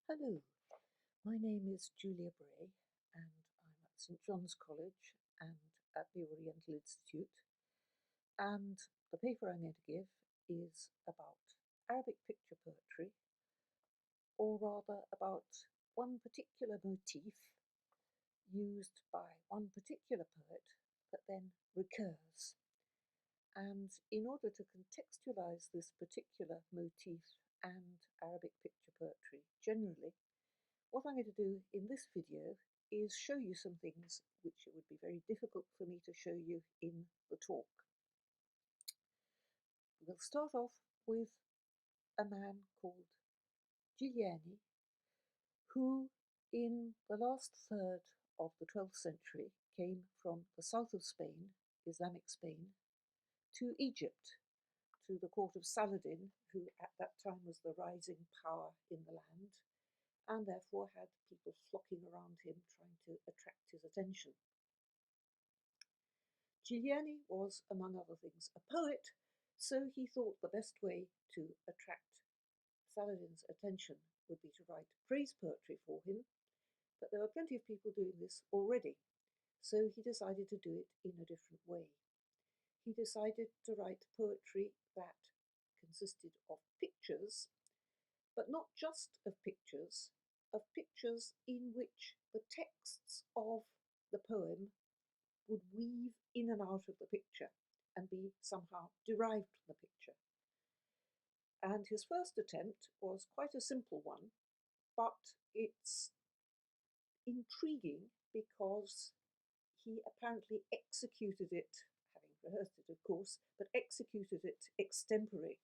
Hello, my name is Julia Bray and I'm at St John's College and at the Oriental Institute, and the paper I'm going to give is about Arabic picture poetry, or rather about one particular motif used by one particular poet that then recurs. And in order to contextualize this particular motif and Arabic picture poetry generally, what I'm going to do in this video is show you some things which it would be very difficult for me to show you in the talk. We'll start off with a man called Giuliani, who in the last third of the 12th century came from the south of Spain, Islamic Spain, to Egypt, to the court of Saladin, who at that time was the rising power in the land, and therefore had people flocking around him trying to attract his attention. Giuliani was, among other things, a poet, so he thought the best way to attract Saladin's attention would be to write praise poetry for him, but there were plenty of people doing this already, so he decided to do it in a different way. He decided to write poetry that consisted of pictures, but not just of pictures in which the texts of the poem would weave in and out of the picture and be somehow derived from the picture. And his first attempt was quite a simple one, but it's intriguing because he apparently executed it, having rehearsed it of course, but executed it extempore.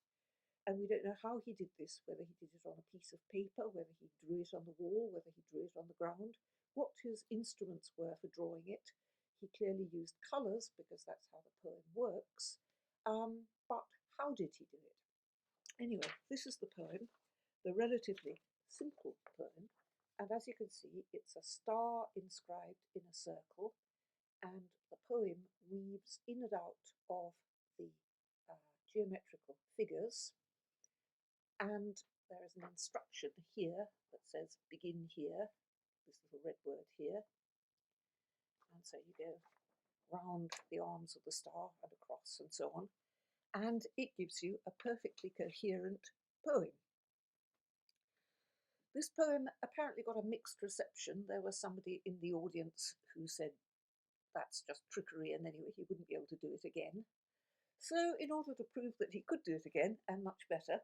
And we don't know how he did this, whether he did it on a piece of paper, whether he drew it on the wall, whether he drew it on the ground, what his instruments were for drawing it. He clearly used colours because that's how the poem works, but how did he do it? Anyway, this is the poem, the relatively simple poem, and as you can see, it's a star inscribed in a circle, and the poem weaves in and out of the geometrical figures. And there is an instruction here that says begin here, this little red word here. And so you go round the arms of the star and across and so on. And it gives you a perfectly coherent poem. This poem apparently got a mixed reception. There was somebody in the audience who said that's just trickery and anyway he wouldn't be able to do it again. So in order to prove that he could do it again, and much better,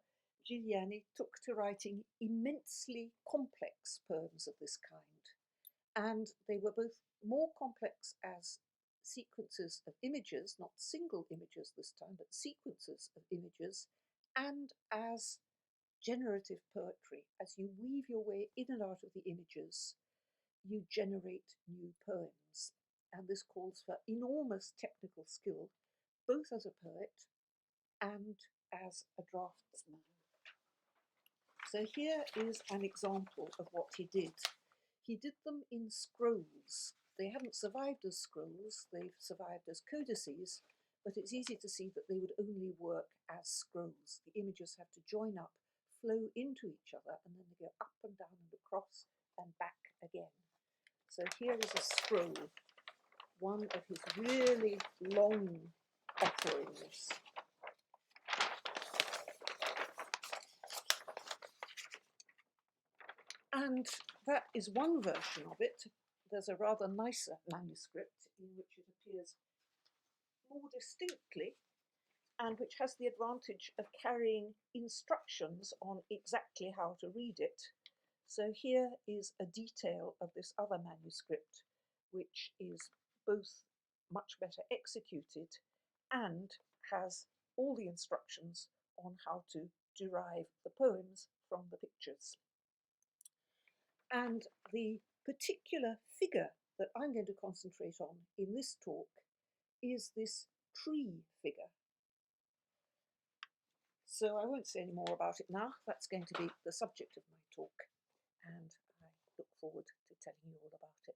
Giuliani took to writing immensely complex poems of this kind, and they were both more complex as sequences of images, not single images this time, but sequences of images, and as generative poetry. As you weave your way in and out of the images, you generate new poems, and this calls for enormous technical skill, both as a poet and as a draftsman. So here is an example of what he did. He did them in scrolls. They haven't survived as scrolls, they've survived as codices, but it's easy to see that they would only work as scrolls. The images have to join up, flow into each other, and then they go up and down and across and back again. So here is a scroll, one of his really long offerings. And that is one version of it. There's a rather nicer manuscript in which it appears more distinctly and which has the advantage of carrying instructions on exactly how to read it. So here is a detail of this other manuscript, which is both much better executed and has all the instructions on how to derive the poems from the pictures. And the particular figure that I'm going to concentrate on in this talk is this tree figure. So I won't say any more about it now. That's going to be the subject of my talk, and I look forward to telling you all about it.